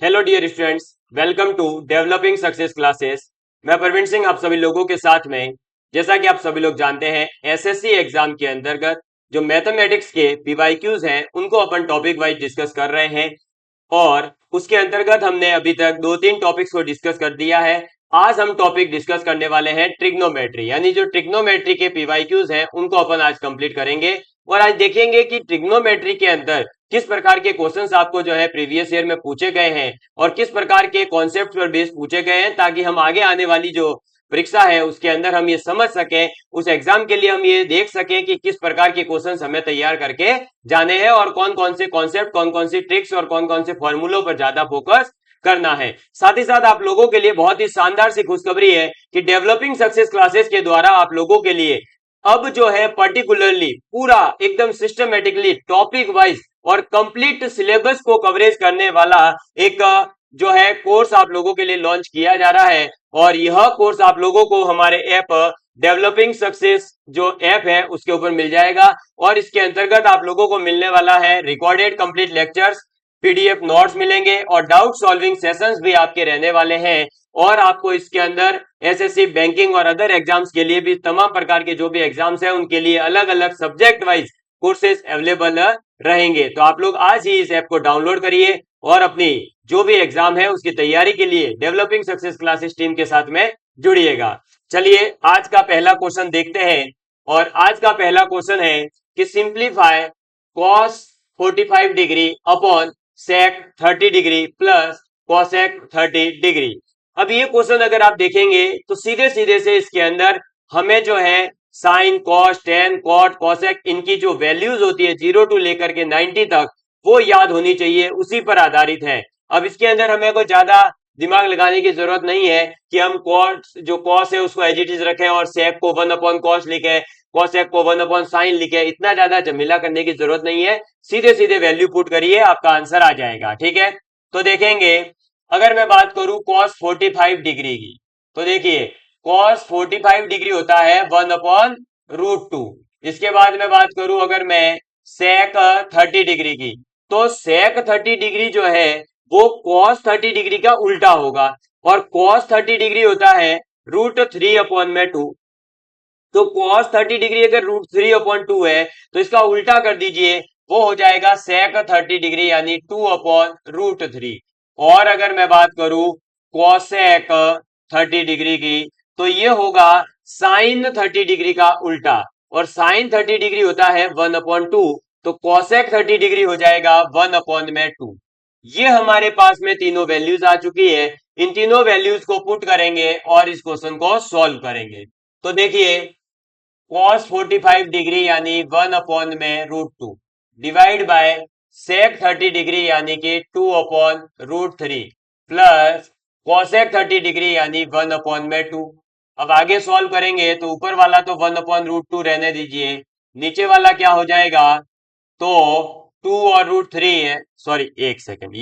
Hello dear students, welcome to developing success classes. मैं प्रवीण सिंह आप सभी लोगों के साथ में। जैसा कि आप सभी लोग जानते हैं, एसएससी एग्जाम के अंतर्गत जो मैथमेटिक्स के पीवाईक्यूज हैं उनको अपन टॉपिक वाइज डिस्कस कर रहे हैं और उसके अंतर्गत हमने अभी तक 2-3 टॉपिक्स को डिस्कस कर दिया है। आज हम टॉपिक डिस्कस करने वाले हैं ट्रिग्नोमेट्री, यानी जो ट्रिग्नोमेट्री के पीवाईक्यूज हैं उनको अपन आज कंप्लीट करेंगे और आज देखेंगे कि ट्रिग्नोमेट्री के अंदर किस प्रकार के क्वेश्चंस आपको जो है प्रीवियस ईयर में पूछे गए हैं और किस प्रकार के कॉन्सेप्ट पर बेस पूछे गए हैं, ताकि हम आगे आने वाली जो परीक्षा है उसके अंदर हम ये समझ सकें, उस एग्जाम के लिए हम ये देख सकें कि किस प्रकार के क्वेश्चंस हमें तैयार करके जाने हैं और कौन कौन से कॉन्सेप्ट, कौन कौन सी ट्रिक्स और कौन कौन से फॉर्मूलों पर ज्यादा फोकस करना है। साथ ही साथ आप लोगों के लिए बहुत ही शानदार सी खुशखबरी है कि डेवलपिंग सक्सेस क्लासेस के द्वारा आप लोगों के लिए अब जो है पर्टिकुलरली पूरा एकदम सिस्टमेटिकली टॉपिक वाइज और कंप्लीट सिलेबस को कवरेज करने वाला एक जो है कोर्स आप लोगों के लिए लॉन्च किया जा रहा है और यह कोर्स आप लोगों को हमारे ऐप डेवलपिंग सक्सेस जो ऐप है उसके ऊपर मिल जाएगा और इसके अंतर्गत आप लोगों को मिलने वाला है recorded complete lectures, PDF notes मिलेंगे और डाउट सॉल्विंग सेशंस भी आपके रहने वाले हैं और आपको इसके अंदर एसएससी, बैंकिंग और अदर एग्जाम्स के लिए भी तमाम प्रकार के जो भी एग्जाम्स हैं उनके लिए अलग अलग सब्जेक्ट वाइज कोर्सेज अवेलेबल रहेंगे। तो आप लोग आज ही इस ऐप को डाउनलोड करिए और अपनी जो भी एग्जाम है उसकी तैयारी के लिए डेवलपिंग सक्सेस क्लासेस टीम के साथ में जुड़िएगा। चलिए आज का पहला क्वेश्चन देखते हैं और आज का पहला क्वेश्चन है कि simplify cos 45 degree upon sec 30 degree plus cosec 30 degree. अब ये क्वेश्चन अगर आप देखेंगे तो सीधे सीधे से इसके अंदर हमें जो है sine, cos, tan, cot, cosec इनकी जो वैल्यूज होती है 0 टू लेकर के 90 तक वो याद होनी चाहिए, उसी पर आधारित है। अब इसके अंदर हमें कोई ज्यादा दिमाग लगाने की जरूरत नहीं है कि हम कॉट जो कॉस है उसको एज इट इज रखें और सेक को 1 अपॉन कॉस लिखे, कॉसेक को 1 अपॉन साइन लिखे। इतना ज्यादा झमेला करने की जरूरत नहीं है, सीधे सीधे वैल्यू पुट करिए, आपका आंसर आ जाएगा। ठीक है, तो देखेंगे अगर मैं बात करूं cos 45 डिग्री की, तो देखिए cos 45 डिग्री होता है 1 अपॉन √2। इसके बाद में बात करूं अगर मैं sec 30 डिग्री की, तो sec 30 डिग्री जो है वो cos 30 डिग्री का उल्टा होगा और cos 30 डिग्री होता है √3 अपॉन में 2। तो cos 30 डिग्री अगर √3 अपॉन 2 है तो इसका उल्टा कर दीजिए, वो हो जाएगा sec 30 डिग्री यानी 2 अपॉन √3। और अगर मैं बात करूं cosec 30 डिग्री की, तो ये होगा sin 30 डिग्री का उल्टा और sin 30 डिग्री होता है 1 अपॉन 2, तो cosec 30 डिग्री हो जाएगा 1 अपॉन में 2। ये हमारे पास में तीनों वैल्यूज आ चुकी है, इन तीनों वैल्यूज को पुट करेंगे और इस क्वेश्चन को सॉल्व करेंगे। तो देखिए cos 45 डिग्री यानी 1 अपॉन में √2 डिवाइड बाय sec 30 डिग्री यानी कि 2 अपॉन √3 प्लस cosec 30 डिग्री यानी 1 अपॉन में 2। अब आगे सॉल्व करेंगे तो ऊपर वाला तो 1 अपॉन √2 रहने दीजिए, नीचे वाला क्या हो जाएगा, तो 2 और √3 है, सॉरी एक सेकेंड,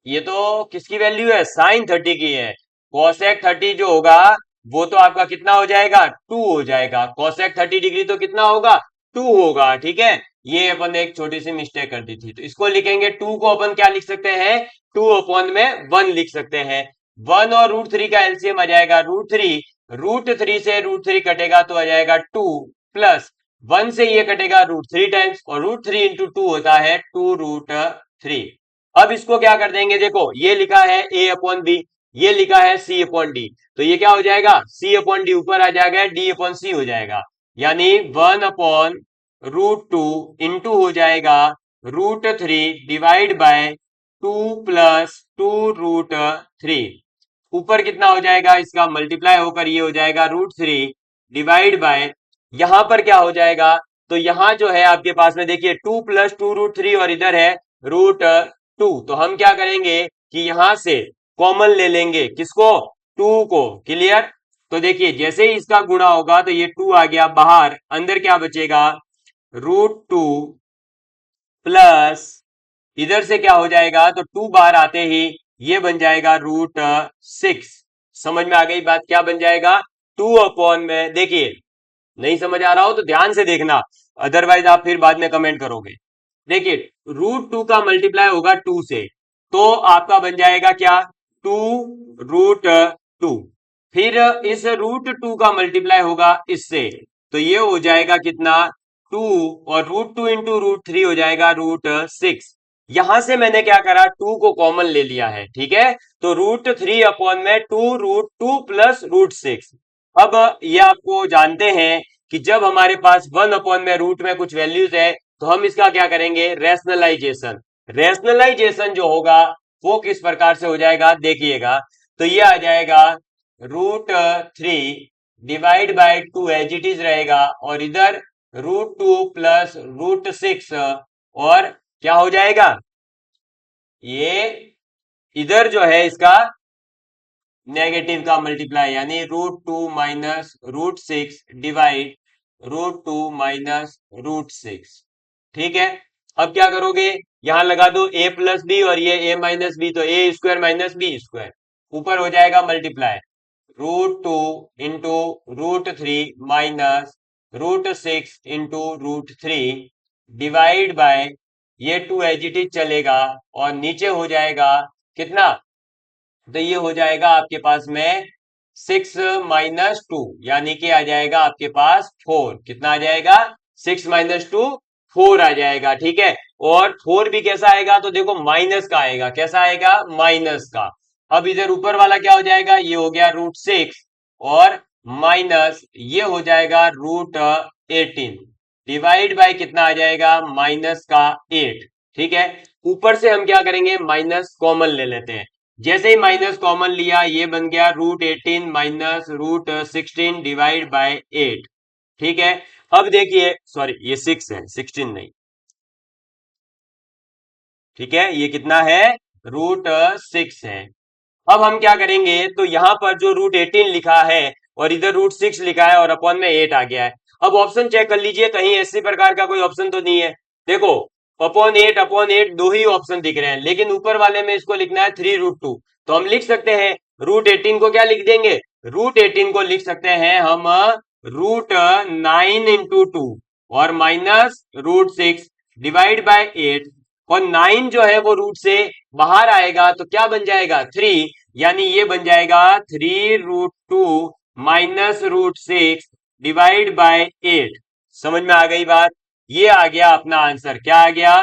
ये तो किसकी वैल्यू है, sin 30 की है। cosec 30 जो होगा वो तो आपका कितना हो जाएगा, 2 हो जाएगा। cosec 30 डिग्री तो कितना होगा, 2 होगा। ठीक है, ये अपन एक छोटी सी मिस्टेक कर दी थी, तो इसको लिखेंगे 2 को अपन क्या लिख सकते हैं, 2 अपॉन में 1 लिख सकते हैं। 1 और √3 का एलसीएम आ जाएगा √3, √3 से √3 कटेगा तो आ जाएगा 2 प्लस 1 से ये कटेगा √3 टाइम्स और √3 इंटू 2 होता है 2√3। अब इसको क्या कर देंगे, देखो ये लिखा है a अपॉन बी, ये लिखा है c अपॉन डी, तो ये क्या हो जाएगा, c अपॉन डी ऊपर आ जाएगा, d अपॉन c हो जाएगा, यानी 1 अपॉन √2 इंटू हो जाएगा √3 डिवाइड बाय 2 प्लस 2√3। ऊपर कितना हो जाएगा, इसका मल्टीप्लाई होकर ये हो जाएगा √3 डिवाइड बाय, यहां पर क्या हो जाएगा, तो यहां जो है आपके पास में देखिए 2 प्लस 2√3 और इधर है √2, तो हम क्या करेंगे कि यहां से कॉमन ले लेंगे, किसको, 2 को। क्लियर, तो देखिए जैसे ही इसका गुणा होगा तो ये 2 आ गया बाहर, अंदर क्या बचेगा, √2 प्लस इधर से क्या हो जाएगा, तो 2 बाहर आते ही ये बन जाएगा √6। समझ में आ गई बात, क्या बन जाएगा, 2 अपॉन में, देखिए नहीं समझ आ रहा हो तो ध्यान से देखना, अदरवाइज आप फिर बाद में कमेंट करोगे। देखिए रूट 2 का मल्टीप्लाई होगा 2 से, तो आपका बन जाएगा क्या, 2√2। फिर इस √2 का मल्टीप्लाई होगा इससे, तो ये हो जाएगा कितना, 2, और √2 इंटू √3 हो जाएगा √6। यहां से मैंने क्या करा, 2 को कॉमन ले लिया है, ठीक है। तो √3 अपॉन में 2√2 प्लस √6। अब ये आपको जानते हैं कि जब हमारे पास 1 अपॉन में रूट में कुछ वैल्यूज है, तो हम इसका क्या करेंगे, रैशनलाइजेशन। रैशनलाइजेशन जो होगा वो किस प्रकार से हो जाएगा, देखिएगा। तो ये आ जाएगा √3 divide by 2 as it is रहेगा, और इधर √2 प्लस √6, और क्या हो जाएगा, ये इधर जो है इसका नेगेटिव का मल्टीप्लाई, यानी √2 माइनस √6 डिवाइड √2 माइनस √6। ठीक है। अब क्या करोगे, यहां लगा दो a प्लस बी, और ये a माइनस बी, तो ए स्क्वायर माइनस बी स्क्वायर, ऊपर हो जाएगा multiply √2 into √3 minus √6 into √3 divide bye, ये 2 एज इट इज चलेगा, और नीचे हो जाएगा कितना, तो ये हो जाएगा आपके पास में 6 माइनस 2, यानी कि आ जाएगा आपके पास 4। कितना आ जाएगा, 6 माइनस 2, 4 आ जाएगा, ठीक है। और 4 भी कैसा आएगा, तो देखो माइनस का आएगा, कैसा आएगा, माइनस का। अब इधर ऊपर वाला क्या हो जाएगा, ये हो गया √6, और माइनस ये हो जाएगा √18 डिवाइड बाय कितना आ जाएगा, माइनस का 8। ठीक है। ऊपर से हम क्या करेंगे, माइनस कॉमन ले लेते हैं। जैसे ही माइनस कॉमन लिया, ये बन गया √18 माइनस √16 डिवाइड बाय 8। ठीक है। अब देखिए, सॉरी ये 6 है, 16 नहीं, ठीक है, ये कितना है, √6 है। अब हम क्या करेंगे, तो यहां पर जो √18 लिखा है और इधर √6 लिखा है, और अपॉन में 8 आ गया है। अब ऑप्शन चेक कर लीजिए, कहीं ऐसी प्रकार का कोई ऑप्शन तो नहीं है। देखो, अपॉन 8 दो ही ऑप्शन दिख रहे हैं, लेकिन ऊपर वाले में इसको लिखना है 3√2, तो हम लिख सकते हैं √18 को क्या लिख देंगे, √18 को लिख सकते हैं हम √9 इंटू 2, और माइनस √6 डिवाइड बाय 8, और 9 जो है वो रूट से बाहर आएगा, तो क्या बन जाएगा, 3, यानी ये बन जाएगा 3√2 माइनस √6 डिवाइड बाय 8। समझ में आ गई बात, ये आ गया अपना आंसर, क्या आ गया,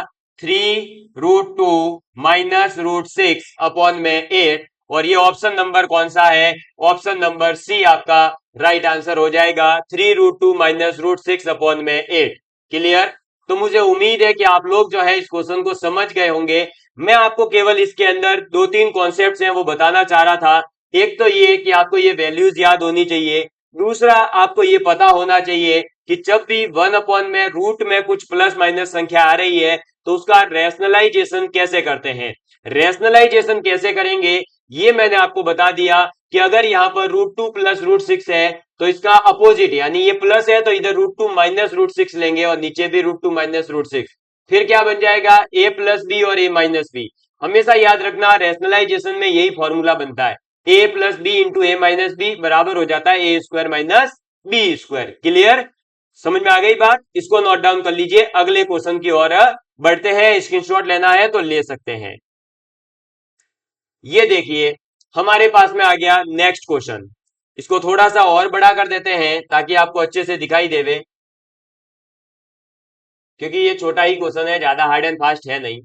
3√2 माइनस √6 अपॉन में 8, और ये ऑप्शन नंबर कौन सा है, ऑप्शन नंबर सी आपका राइट आंसर हो जाएगा, 3√2 माइनस √6 अपॉन में 8। क्लियर। तो मुझे उम्मीद है कि आप लोग जो है इस क्वेश्चन को समझ गए होंगे। मैं आपको केवल इसके अंदर 2-3 कॉन्सेप्ट्स हैं वो बताना चाह रहा था। एक तो ये कि आपको ये वैल्यूज याद होनी चाहिए, दूसरा आपको ये पता होना चाहिए कि जब भी 1 अपॉन में रूट में कुछ प्लस माइनस संख्या आ रही है, तो उसका रैशनलाइजेशन कैसे करते हैं। रैशनलाइजेशन कैसे करेंगे, ये मैंने आपको बता दिया कि अगर यहाँ पर √2 प्लस √6 है, तो इसका अपोजिट, यानी ये प्लस है तो इधर √2 माइनस √6 लेंगे, और नीचे भी √2 माइनस √6, फिर क्या बन जाएगा, a प्लस बी और a माइनस बी। हमेशा याद रखना, रैशनलाइजेशन में यही फॉर्मूला बनता है, a plus B into A minus B बराबर हो जाता है a square minus B square. Clear, समझ में आ गई बात। इसको नोट डाउन कर लीजिए, अगले क्वेश्चन की ओर बढ़ते हैं। स्क्रीनशॉट लेना है तो ले सकते हैं। ये देखिए, हमारे पास में आ गया नेक्स्ट क्वेश्चन। इसको थोड़ा सा और बड़ा कर देते हैं ताकि आपको अच्छे से दिखाई देवे, क्योंकि ये छोटा ही क्वेश्चन है, ज्यादा हार्ड एंड फास्ट है नहीं।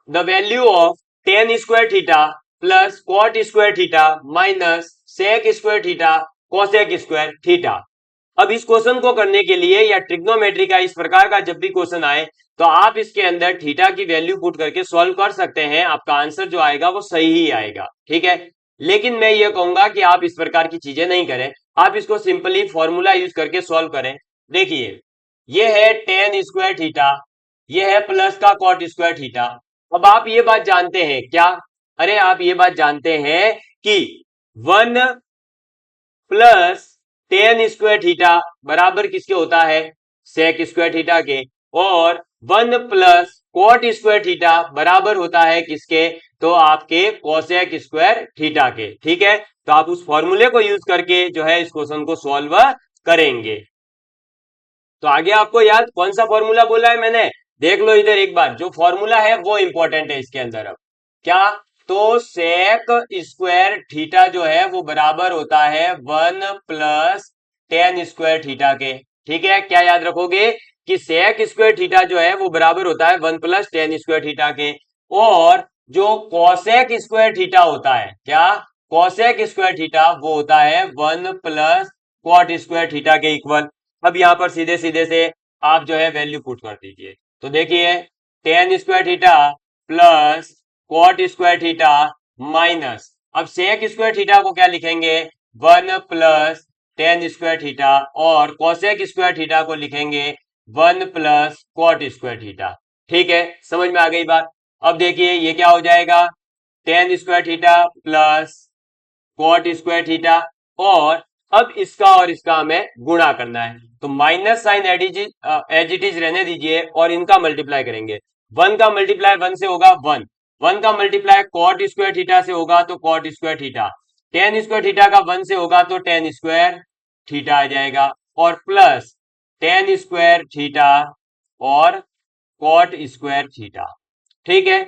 The value of tan square theta plus cot square theta minus sec square theta cosec square theta. अब इस क्वेश्चन को करने के लिए, या ट्रिग्नोमेट्री का इस प्रकार का जब भी क्वेश्चन आए, तो आप इसके अंदर थीटा की वैल्यू पुट करके सॉल्व कर सकते हैं। आपका आंसर जो आएगा वो सही ही आएगा, ठीक है। लेकिन मैं ये कहूंगा कि आप इस प्रकार की चीजें नहीं करें, आप इसको सिंपली फॉर्मूला यूज करके सॉल्व करें। देखिए, ये है टेन स्क्वायर थीटा, ये है प्लस का कॉट स्क्वायर थीटा। अब आप ये बात जानते हैं क्या, अरे आप ये बात जानते हैं कि 1 प्लस टेन स्क्वायर थीटा बराबर किसके होता है, सेक स्क्वायर थीटा के, और 1 प्लस कॉट स्क्वायर थीटा बराबर होता है किसके, तो आपके कोसेक स्क्वायर थीटा के। ठीक है, तो आप उस फॉर्मूले को यूज करके जो है इस क्वेश्चन को सॉल्व करेंगे। तो आगे आपको याद, कौन सा फॉर्मूला बोला है मैंने, देख लो इधर एक बार, जो फॉर्मूला है वो इंपॉर्टेंट है इसके अंदर। अब क्या, तो सेक स्क्वायर थीटा जो है वो बराबर होता है 1 + tan² थीटा के। ठीक है, क्या याद रखोगे कि सेक स्क्वायर थीटा जो है वो बराबर होता है 1 + tan² थीटा के। और जो कॉसेक स्क्वायर थीटा होता है, क्या, कॉसेक स्क्वायर थीटा वो होता है 1 + cot² थीटा के इक्वल। अब यहां पर सीधे सीधे से आप जो है वैल्यू पुट कर दीजिए। तो देखिए tan² theta plus cot² theta minus, अब sec² थीटा को क्या लिखेंगे, 1 + tan² थीटा, और cosec² थीटा को लिखेंगे 1 + cot² थीटा। ठीक है, समझ में आ गई बात। अब देखिए ये क्या हो जाएगा, tan² theta plus cot² theta, और अब इसका और इसका हमें गुणा करना है, तो minus sine as it is रहने दीजिए और इनका मल्टीप्लाई करेंगे। 1 का मल्टीप्लाई 1 से होगा 1, 1 का मल्टीप्लाई cot² थीटा से होगा तो cot² थीटा, tan² थीटा का 1 से होगा तो tan² थीटा आ जाएगा, और प्लस tan² थीटा और cot² थीटा। ठीक है,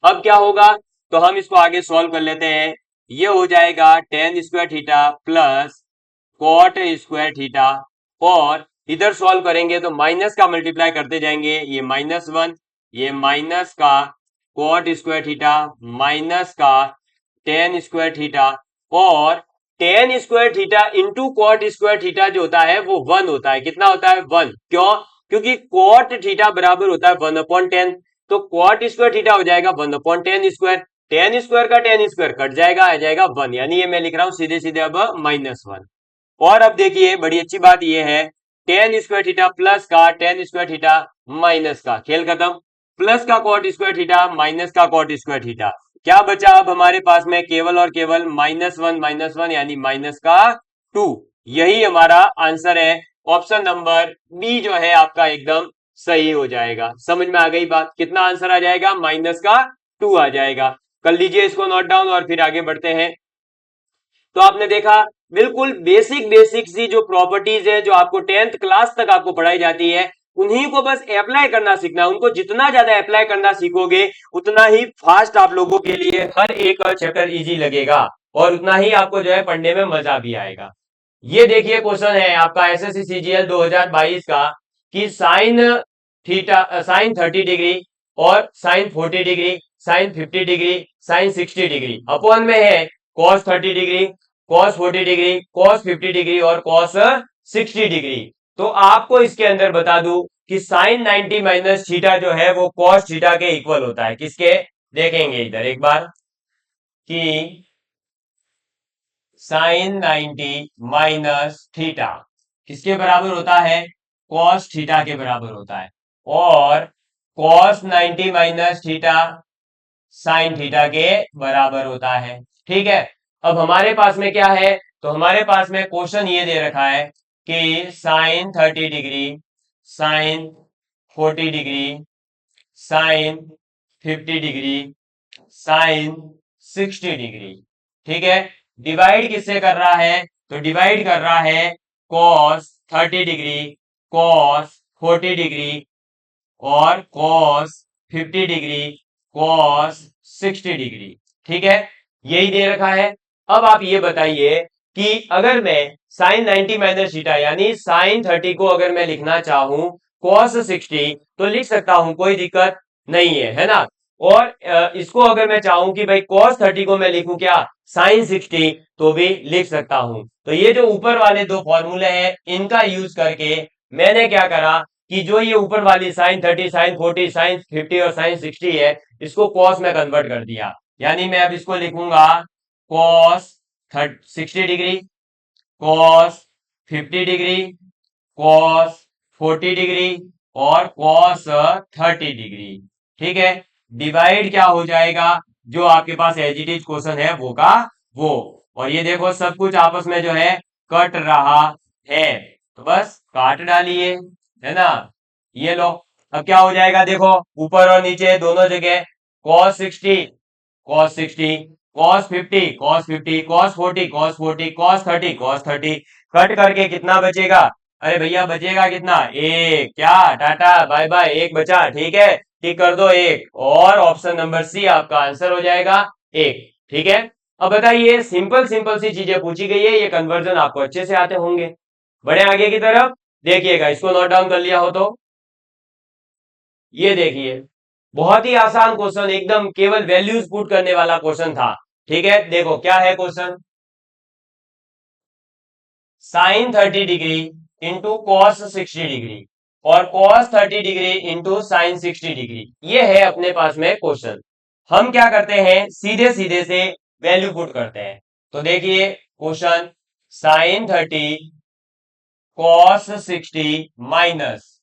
अब क्या होगा, तो हम इसको आगे सॉल्व कर लेते हैं। ये हो जाएगा tan² theta plus cot² theta, और इधर सॉल्व करेंगे तो माइनस का मल्टीप्लाई करते जाएंगे, ये -1, ये माइनस का cot² थीटा माइनस का tan² थीटा, और tan² theta into cot² theta जो होता है वो 1 होता है। कितना होता है, 1। क्यों, क्योंकि cot थीटा बराबर होता है 1/10, तो cot² थीटा हो जाएगा 1/tan², tan² का tan² कट जाएगा, आ जाएगा 1, यानी ये मैं लिख रहा हूं सीधे सीधे अब -1। और अब देखिए बड़ी अच्छी बात ये है, tan² थीटा प्लस का tan² थीटा माइनस का, खेल खत्म, प्लस का cot² थीटा माइनस का cot² थीटा, क्या बचा अब हमारे पास में, केवल और केवल -1 यानी माइनस का 2। यही हमारा आंसर है, ऑप्शन नंबर बी जो है आपका एकदम सही हो जाएगा। समझ में आ गई बात, कितना आंसर आ जाएगा, -2 आ जाएगा। कर लीजिए इसको नोट डाउन और फिर आगे बढ़ते हैं। तो आपने देखा बिल्कुल बेसिक बेसिक सी जो प्रॉपर्टीज है जो आपको 10th क्लास तक आपको पढ़ाई जाती है, उन्हीं को बस अप्लाई करना सीखना है। उनको जितना ज्यादा अप्लाई करना सीखोगे उतना ही फास्ट आप लोगों के लिए हर एक चैप्टर इजी लगेगा, और उतना ही आपको जो है पढ़ने में मजा भी आएगा। ये देखिए क्वेश्चन है आपका एसएससी सीजीएल 2022 का, कि साइन 30 डिग्री और sine 40 degree, sine 50 degree, sine 60 degree upon में है cos 30 degree, cos 40 degree, cos 50 degree और कॉस 60 डिग्री। तो आपको इसके अंदर बता दूं कि साइन 90 माइनस थीटा जो है वो कॉस थीटा के इक्वल होता है। किसके, देखेंगे इधर एक बार कि साइन 90 माइनस थीटा किसके बराबर होता है, कॉस थीटा के बराबर होता है, और cos 90 minus theta sine theta के बराबर होता है। ठीक है, अब हमारे पास में क्या है, तो हमारे पास में क्वेश्चन ये दे रखा है कि sine 30 degree, sine 40 degree, sine 50 degree, sine 60 degree. ठीक है, डिवाइड किससे कर रहा है, तो डिवाइड कर रहा है कॉस 30 डिग्री, कॉस 40 डिग्री और कॉस 50 डिग्री, कॉस 60 डिग्री। ठीक है, यही दे रखा है। अब आप ये बताइए कि अगर मैं साइन 90 माइनस थीटा यानी साइन 30 को अगर मैं लिखना चाहूं कॉस 60 तो लिख सकता हूं, कोई दिक्कत नहीं है ना। और इसको अगर मैं चाहूं कि भाई cos 30 को मैं लिखूं क्या, sin 60, तो भी लिख सकता हूं। तो ये जो ऊपर वाले दो फॉर्मूले हैं इनका यूज करके मैंने क्या करा कि जो ये ऊपर वाली sin 30, sin 40, sin 50 और sin 60 है इसको cos में कन्वर्ट कर दिया, यानी मैं अब इसको लिखूंगा cos 60 degree, cos 50 degree, cos 40 degree और cos 30 डिग्री। ठीक है, डिवाइड क्या हो जाएगा, जो आपके पास एज इट इज क्वेश्चन है वो का वो, और ये देखो सब कुछ आपस में जो है कट रहा है, तो बस काट डालिए, है ना। ये लो, अब क्या हो जाएगा, देखो ऊपर और नीचे दोनों जगह cos 60, cos 60, cos 50, cos 50, cos 40, cos 40, cos 30, cos 30, cut करके कितना बचेगा, अरे भैया बचेगा कितना, एक, क्या टाटा बाय बाय, एक बचा, ठीक है, टिक कर दो एक, और ऑप्शन नंबर सी आपका आंसर हो जाएगा एक। ठीक है, अब बताइए, सिंपल सिंपल सी चीजें पूछी गई है, ये कन्वर्जन आपको अच्छे से आते होंगे। बढ़े आगे की तरफ, देखिएगा, इसको नोट डाउन कर लिया हो तो ये देखिए, बहुत ही आसान क्वेश्चन, एकदम केवल वैल्यूज पुट करने वाला क्वेश्चन था। ठीक है, देखो क्या है question, sine 30 degree into cos 60 degree और cos 30 degree into sine 60 degree, ये है अपने पास में क्वेश्चन। हम क्या करते हैं, सीधे सीधे से वैल्यू पुट करते हैं। तो देखिए question, sine 30 cos 60 minus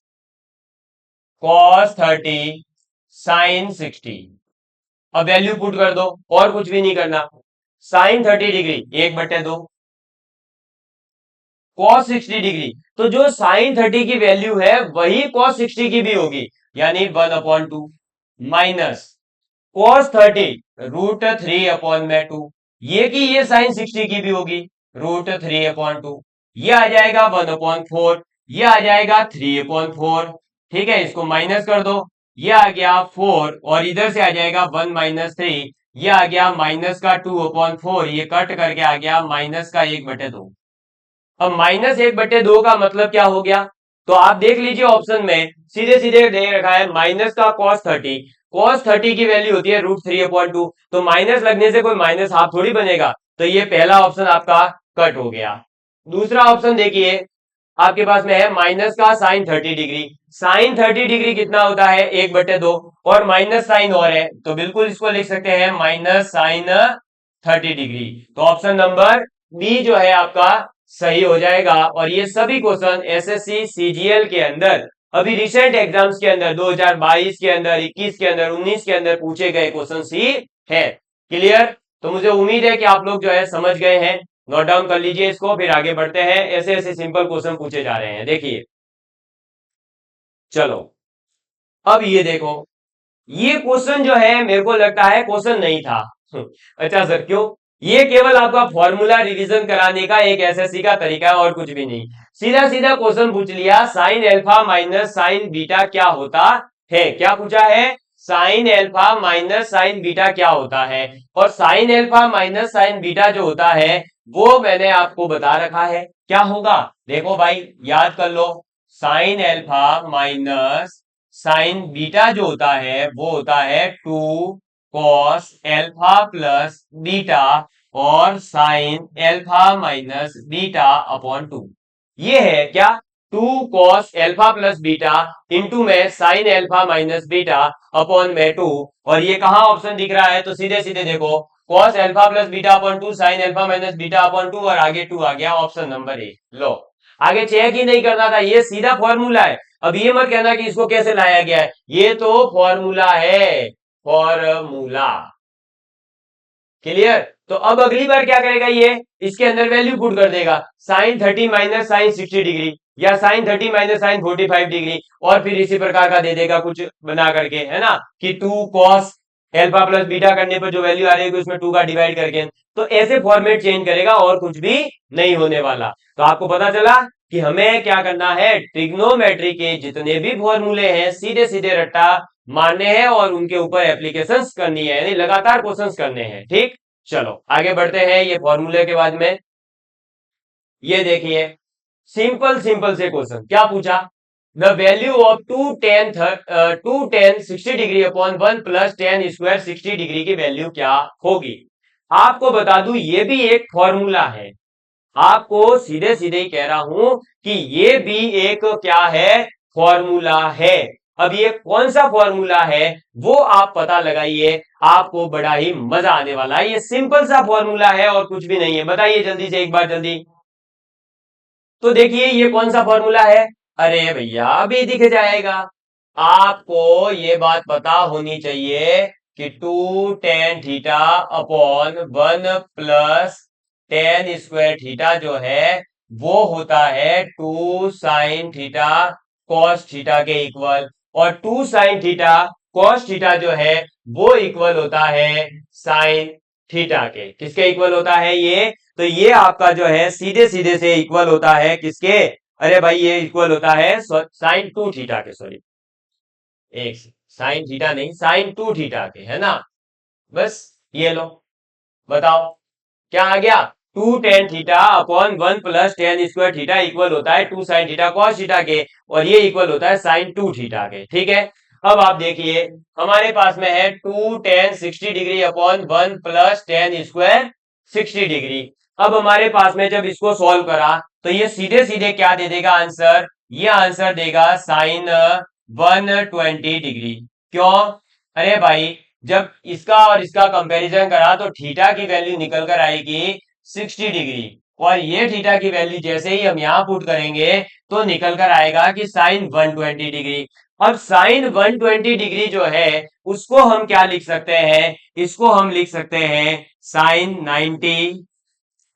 cos 30 sine 60, अब वैल्यू पुट कर दो, और कुछ भी नहीं करना। साइन 30 डिग्री 1/2, कॉस 60 डिग्री, तो जो साइन 30 की वैल्यू है वही कॉस 60 की भी होगी, यानी 1/2, माइनस कॉस 30 √3/2, ये की ये साइन 60 की भी होगी, √3/2, ये आ जाएगा 1/4, ये आ जाएगा 3/4। ठीक है, इसको माइनस कर दो, ये आ गया 4, और इधर से आ जाएगा 1 - 3, ये आ गया माइनस का 2/4, ये कट करके आ गया माइनस का 1/2। अब -1/2 का मतलब क्या हो गया, तो आप देख लीजिए ऑप्शन में सीधे सीधे दे रखा है माइनस का cos 30, cos 30 की वैल्यू होती है √3/2, तो माइनस लगने से कोई माइनस हाफ थोड़ी बनेगा, तो ये पहला ऑप्शन आपका कट हो गया। दूसरा ऑप्शन देखिए, आपके पास में है माइनस का साइन 30 डिग्री, साइन 30 डिग्री कितना होता है 1/2, और माइनस साइन और है, तो बिल्कुल इसको लिख सकते हैं माइनस साइन 30 डिग्री, तो ऑप्शन नंबर बी जो है आपका सही हो जाएगा। और ये सभी क्वेश्चन एसएससी सीजीएल के अंदर, अभी रिसेंट एग्जाम्स के अंदर 2022 के अंदर, 21 के अंदर, 19 के अंदर पूछे गए क्वेश्चन ही है। क्लियर, तो मुझे उम्मीद है कि आप लोग जो है समझ गए हैं, नोट डाउन कर लीजिए इसको, फिर आगे बढ़ते हैं, ऐसे ऐसे सिंपल क्वेश्चन पूछे जा रहे हैं। देखिए चलो, अब ये देखो, ये क्वेश्चन जो है मेरे को लगता है क्वेश्चन नहीं था। अच्छा सर क्यों, ये केवल आपका फॉर्मूला रिवीजन कराने का एक एसएससी का तरीका है और कुछ भी नहीं। सीधा सीधा क्वेश्चन पूछ लिया, sign alpha minus sine beta क्या होता है, क्या पूछा है, sign alpha minus sine beta क्या होता है, और sine alpha minus sine beta जो होता है वो मैंने आपको बता रखा है क्या होगा। देखो भाई याद कर लो, sine alpha minus sine beta जो होता है वो होता है 2 कॉस एल्फा प्लस बीटा, और sine alpha minus beta upon 2, ये है क्या, 2 cos alpha plus beta into में sine alpha minus beta upon में 2, और ये कहां ऑप्शन दिख रहा है, तो सीधे सीधे देखो, cos alpha plus beta upon 2 sign alpha minus beta upon 2, और आगे 2 आ गया, ऑप्शन नंबर ए। लो, आगे चेक ही नहीं करना था, ये सीधा फॉर्मूला है। अब ये मत कहना कि इसको कैसे लाया गया है, ये तो फॉर्मूला है, फॉर्मूला। क्लियर, तो अब अगली बार क्या करेगा, ये इसके अंदर वैल्यू पुट कर देगा, साइन 30 माइनस साइन 60 डिग्री, या साइन 30 माइनस साइन 45 डिग्री, और फिर इसी प्रकार का दे देगा कुछ बना करके, है ना, कि 2 कॉस एल्फा प्लस बीटा करने पर जो वैल्यू आ रही है उसमें 2 का डिवाइड करके, तो ऐसे फॉर्मेट चेंज करेगा और कुछ भी नहीं होने वाला। तो आपको पता चला कि हमें क्या करना है, ट्रिग्नोमेट्री के जितने भी फॉर्मूले हैं सीधे सीधे रट्टा मारने हैं और उनके ऊपर एप्लीकेशंस करनी है, यानी लगातार क्वेश्चंस करने हैं। ठीक, चलो आगे बढ़ते हैं, ये फॉर्मूले के बाद में ये देखिए, सिंपल सिंपल से क्वेश्चन क्या पूछा, the value of 2 tan 60 degree upon 1 plus tan square 60 degree की वैल्यू क्या होगी। आपको बता दूं ये भी एक फॉर्मूला है, आपको सीधे सीधे ही कह रहा हूं कि ये भी एक क्या है, फॉर्मूला है। अब ये कौन सा फॉर्मूला है वो आप पता लगाइए, आपको बड़ा ही मजा आने वाला है। ये सिंपल सा फॉर्मूला है और कुछ भी नहीं है, बताइए जल्दी से एक बार जल्दी। तो देखिए ये कौन सा फॉर्मूला है, अरे भैया अभी दिख जाएगा, आपको ये बात पता होनी चाहिए कि 2 tan theta upon 1 plus tan square theta जो है वो होता है 2 साइन थीटा कॉस थीटा के इक्वल, और 2 साइन थीटा कॉस थीटा जो है वो इक्वल होता है साइन थीटा के, किसके इक्वल होता है ये, तो ये आपका जो है सीधे सीधे से इक्वल होता है किसके, अरे भाई ये इक्वल होता है साइन 2 थीटा के, सॉरी एक साइन थीटा नहीं, साइन 2 थीटा के, है ना। बस ये लो, बताओ क्या आ गया। 2 tan theta upon 1 + tan² theta equal होता है 2 sin थीटा cos थीटा के, और ये इक्वल होता है साइन 2 थीटा के। ठीक है, अब आप देखिए हमारे पास में है 2 tan 60 degree upon 1 + tan² 60 degree. अब हमारे पास में जब इसको सॉल्व करा तो ये सीधे सीधे क्या दे देगा आंसर, ये आंसर देगा साइन 120 डिग्री। क्यों, अरे भाई जब इसका और इसका कंपैरिजन करा तो थीटा की वैल्यू निकल कर आएगी 60 डिग्री, और ये थीटा की वैल्यू जैसे ही हम यहां पुट करेंगे तो निकल कर आएगा कि साइन 120 डिग्री। अब साइन 120 डिग्री जो है उसको हम क्या लिख सकते हैं, इसको हम लिख सकते हैं साइन 90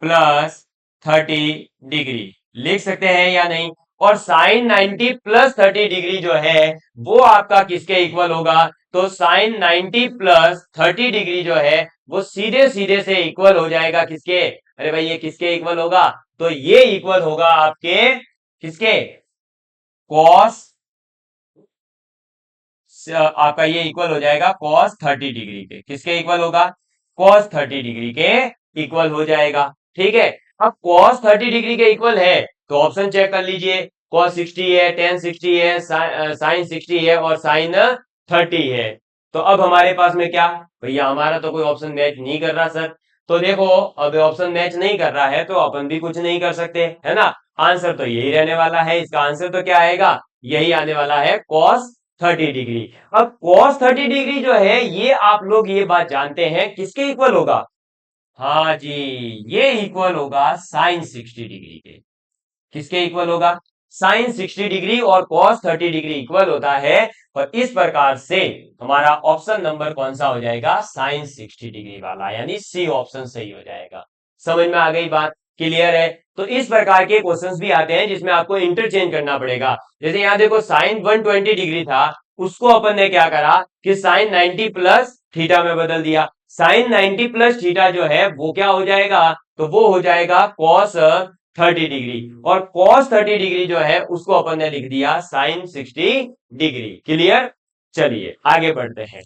+ 30 डिग्री, लिख सकते हैं या नहीं। और साइन 90 + 30 डिग्री जो है वो आपका किसके इक्वल होगा, तो साइन 90 + 30 डिग्री जो है वो सीधे सीधे से इक्वल हो जाएगा किसके, अरे भाई ये किसके इक्वल होगा, तो ये इक्वल होगा आपके किसके, कॉस, आपका ये इक्वल हो जाएगा cos 30 डिग्री के। किसके इक्वल होगा, cos 30 डिग्री के इक्वल हो जाएगा। ठीक है, अब cos 30 डिग्री के इक्वल है तो ऑप्शन चेक कर लीजिए, cos 60 है, tan 60 है, sin 60 है और sin 30 है। तो अब हमारे पास में क्या, भैया हमारा तो कोई ऑप्शन मैच नहीं कर रहा सर। तो देखो अब ऑप्शन मैच नहीं कर रहा है तो अपन भी कुछ नहीं कर सकते, है ना। आंसर तो यही रहने वाला है, इसका आंसर तो क्या आएगा, यही आने वाला है cos 30 डिग्री। अब cos 30 डिग्री जो है ये आप लोग ये बात जानते हैं किसके इक्वल होगा, हाँ जी, ये इक्वल होगा साइन 60 डिग्री के। किसके इक्वल होगा, साइन 60 डिग्री और cos 30 डिग्री इक्वल होता है। और इस प्रकार से हमारा ऑप्शन नंबर कौन सा हो जाएगा, साइन 60 डिग्री वाला, यानी सी ऑप्शन सही हो जाएगा। समझ में आ गई बात, क्लियर है। तो इस प्रकार के क्वेश्चंस भी आते हैं जिसमें आपको इंटरचेंज करना पड़ेगा। जैसे यहाँ देखो साइन 120 डिग्री था, उसको अपन ने क्या करा कि साइन 90 + थीटा में बदल दिया। साइन 90 + थीटा जो है वो क्या हो जाएगा, तो वो हो जाएगा cos 30 डिग्री, और cos 30 डिग्री जो है उसको अपन ने लिख दिया साइन 60 डिग्री। क्लियर, चलिए आगे बढ़ते हैं।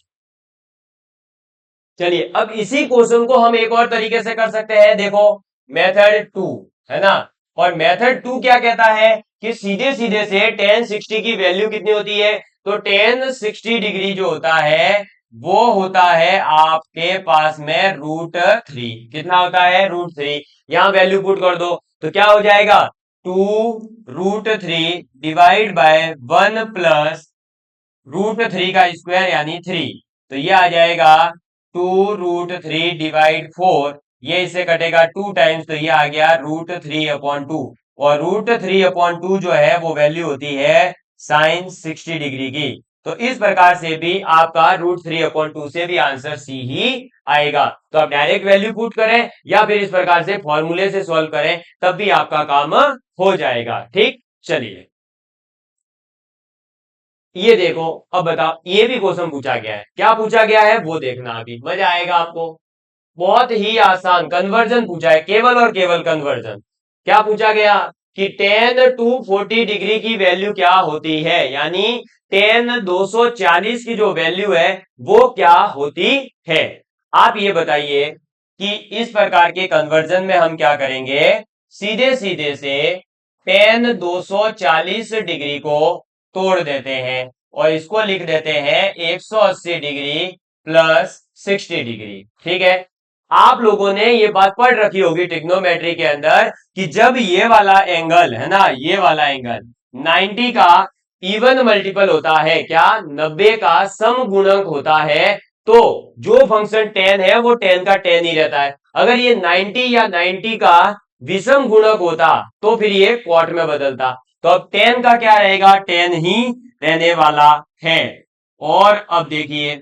चलिए अब इसी क्वेश्चन को हम एक और तरीके से कर सकते हैं, देखो मेथड 2, है ना। और मेथड 2 क्या कहता है कि सीधे सीधे से tan 60 की वैल्यू कितनी होती है, तो tan 60 डिग्री जो होता है वो होता है आपके पास में √3। कितना होता है, √3। यहां वैल्यू पुट कर दो तो क्या हो जाएगा, 2√3 डिवाइड बाय 1 + √3 का स्क्वायर यानी 3। तो ये आ जाएगा 2√3 डिवाइड 4, ये इससे कटेगा 2 टाइम्स, तो ये आ गया √3/2। और √3/2 जो है वो वैल्यू होती है साइन 60 डिग्री की। तो इस प्रकार से भी आपका √3/2 से भी आंसर सी ही आएगा। तो आप डायरेक्ट वैल्यू पुट करें या फिर इस प्रकार से फॉर्मूले से सॉल्व करें, तब भी आपका काम हो जाएगा। ठीक, चलिए ये देखो, अब बताओ ये भी क्वेश्चन पूछा गया है, क्या पूछा गया है वो देखना, अभी मजा आएगा आपको। बहुत ही आसान कन्वर्जन पूछा है, केवल और केवल कन्वर्जन। क्या पूछा गया कि tan 240 डिग्री की वैल्यू क्या होती है, यानी tan 240 की जो वैल्यू है वो क्या होती है। आप ये बताइए कि इस प्रकार के कन्वर्जन में हम क्या करेंगे, सीधे सीधे से tan 240 डिग्री को तोड़ देते हैं और इसको लिख देते हैं 180 डिग्री प्लस 60 डिग्री। ठीक है, आप लोगों ने ये बात पढ़ रखी होगी ट्रिग्नोमेट्री के अंदर कि जब ये वाला एंगल है ना, ये वाला एंगल 90 का इवन मल्टीपल होता है, क्या 90 का सम गुणक होता है, तो जो फंक्शन tan है वो tan का tan ही रहता है। अगर ये 90 या 90 का विषम गुणक होता तो फिर ये क्वाट में बदलता। तो अब tan का क्या रहेगा, tan ही रहने वाला है। और अब देखिए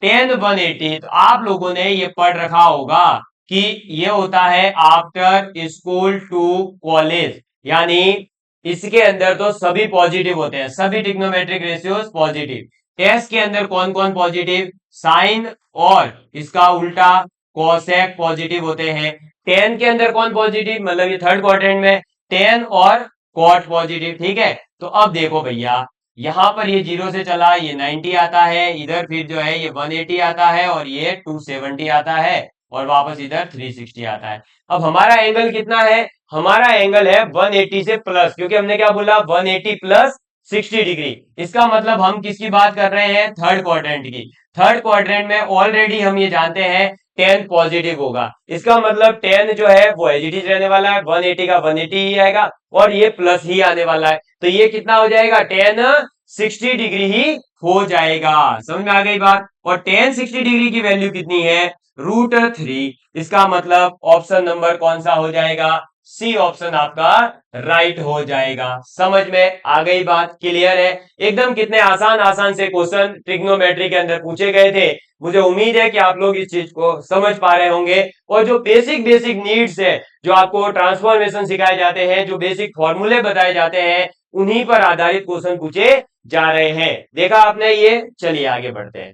tan 180, तो आप लोगों ने ये पढ़ रखा होगा कि ये होता है आफ्टर स्कूल टू कॉलेज, यानी इसके अंदर तो सभी पॉजिटिव होते हैं, सभी ट्रिग्नोमेट्रिक रेशियोज पॉजिटिव। टेस्ट के अंदर कौन कौन पॉजिटिव, साइन और इसका उल्टा कोसेक पॉजिटिव होते हैं। tan के अंदर कौन पॉजिटिव, मतलब ये थर्ड क्वाड्रेंट में tan और कॉट पॉजिटिव, ठीक है। तो अब देखो भैया, यहां पर ये 0 से चला, ये 90 आता है, इधर फिर जो है ये 180 आता है, और ये 270 आता है, और वापस इधर 360 आता है। अब हमारा एंगल कितना है? हमारा एंगल है 180 से प्लस, क्योंकि हमने क्या बोला, 180 प्लस 60 डिग्री। इसका मतलब हम किसकी बात कर रहे हैं? थर्ड क्वाड्रेंट की। थर्ड क्वाड्रेंट में ऑलरेडी हम ये जानते हैं टेन पॉजिटिव होगा, इसका मतलब टेन जो है वो एज इट इज रहने वाला है, 180 का 180 ही आएगा, और ये प्लस ही आने वाला है, तो ये कितना हो जाएगा? टेन 60 डिग्री ही हो जाएगा। समझ में आ गई बात? और टेन 60 डिग्री की वैल्यू कितनी है? √3। इसका मतलब ऑप्शन नंबर कौन सा हो जाएगा? सी ऑप्शन आपका राइट हो जाएगा। समझ में आ गई बात? क्लियर है एकदम? कितने आसान आसान से क्वेश्चन ट्रिग्नोमेट्री के अंदर पूछे गए थे। मुझे उम्मीद है कि आप लोग इस चीज को समझ पा रहे होंगे, और जो बेसिक बेसिक नीड्स है, जो आपको ट्रांसफॉर्मेशन सिखाए जाते हैं, जो बेसिक फॉर्मूले बताए जाते हैं, उन्हीं पर आधारित क्वेश्चन पूछे जा रहे हैं। देखा आपने ये? चलिए आगे बढ़ते हैं।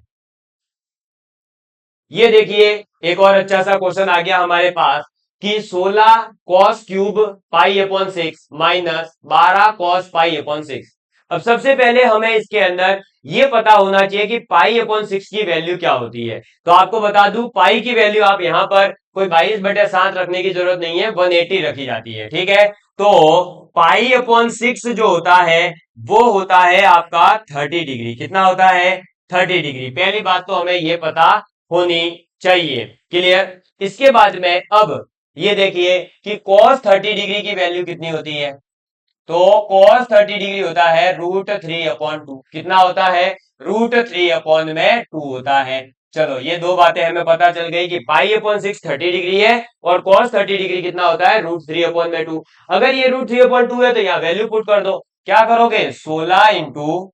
ये देखिए, एक और अच्छा सा क्वेश्चन आ गया हमारे पास कि 16 cos cube pi upon 6 minus 12 cos pi upon 6। अब सबसे पहले हमें इसके अंदर ये पता होना चाहिए कि पाई अपॉन 6 की वैल्यू क्या होती है। तो आपको बता दूं, पाई की वैल्यू आप यहां पर कोई 22/7 रखने की जरूरत नहीं है, 180 रखी जाती है, ठीक है। तो पाई अपॉन 6 जो होता है वो होता है आपका 30 डिग्री। कितना होता है? 30 डिग्री। पहली बात तो हमें ये पता होनी चाहिए। क्लियर? इसके बाद में अब ये देखिए कि cos 30 डिग्री की वैल्यू कितनी होती है। तो cos 30 डिग्री होता है √3/2। कितना होता है? √3/2 होता है। चलो, ये दो बातें हमें पता चल गई कि पाई अपॉन 6 30 डिग्री है, और cos 30 डिग्री कितना होता है? √3/2। अगर ये √3/2 है तो यहाँ वैल्यू पुट कर दो। क्या करोगे? 16 इंटू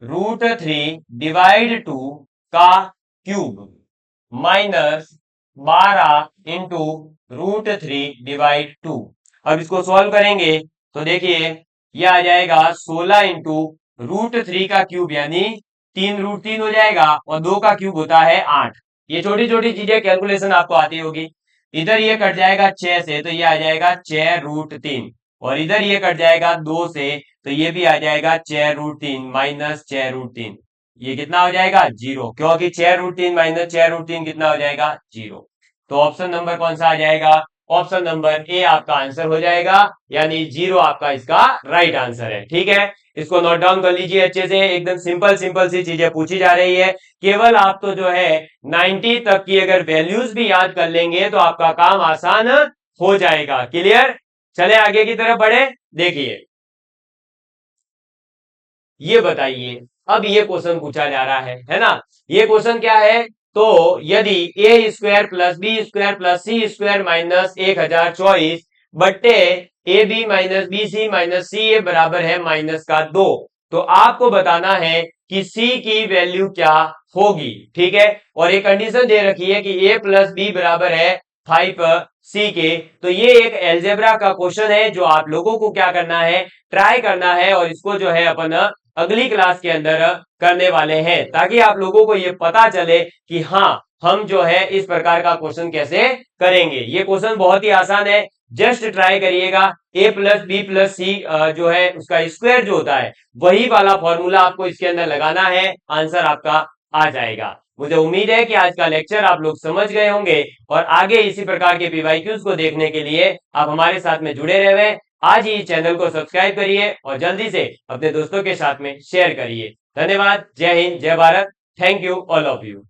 √3/2 का क्यूब माइनस 12 इंटू √3/2। अब इसको सॉल्व करेंगे तो देखिए ये आ जाएगा 16 इंटू √3 का क्यूब, यानी 3√3 हो जाएगा, और 2 का क्यूब होता है 8। ये छोटी छोटी चीजें कैलकुलेशन आपको आती होगी। इधर ये कट जाएगा 6 से, तो ये आ जाएगा 6√3, और इधर ये कट जाएगा 2 से, तो ये भी आ जाएगा 6√3 माइनस 6√3। ये कितना हो जाएगा? 0, क्योंकि 6√3 माइनस 6√3 कितना हो जाएगा? 0। तो ऑप्शन नंबर कौन सा आ जाएगा? ऑप्शन नंबर ए आपका आंसर हो जाएगा, यानी 0 आपका इसका राइट आंसर है। ठीक है, इसको नोट डाउन कर लीजिए अच्छे से। एकदम सिंपल सिंपल सी चीजें पूछी जा रही है। केवल आप तो जो है 90 तक की अगर वैल्यूज भी याद कर लेंगे तो आपका काम आसान हो जाएगा। क्लियर? चले आगे की तरफ बढ़े। देखिए, ये बताइए, अब ये क्वेश्चन पूछा जा रहा है ना। ये क्वेश्चन क्या है? तो यदि a square plus b square plus c square minus 1024 बट्टे a b minus b c minus c a बराबर है -2, तो आपको बताना है कि सी की वैल्यू क्या होगी। ठीक है, और एक कंडीशन दे रखी है कि ए प्लस बी बराबर है 5 सी के। तो ये एक एल्जेब्रा का क्वेश्चन है जो आप लोगों को क्या करना है, ट्राई करना है, और इसको जो है अपन अगली क्लास के अंदर करने वाले हैं, ताकि आप लोगों को ये पता चले कि हाँ, हम जो है इस प्रकार का क्वेश्चन कैसे करेंगे। ये क्वेश्चन बहुत ही आसान है, जस्ट ट्राई करिएगा। ए प्लस बी प्लस सी जो है उसका स्क्वायर जो होता है वही वाला फॉर्मूला आपको इसके अंदर लगाना है, आंसर आपका आ जाएगा। मुझे उम्मीद है कि आज का लेक्चर आप लोग समझ गए होंगे, और आगे इसी प्रकार के पीवाईक्यूज को देखने के लिए आप हमारे साथ में जुड़े रहे। आज ही चैनल को सब्सक्राइब करिए और जल्दी से अपने दोस्तों के साथ में शेयर करिए। धन्यवाद। जय हिंद, जय Bharat. Thank you all of you.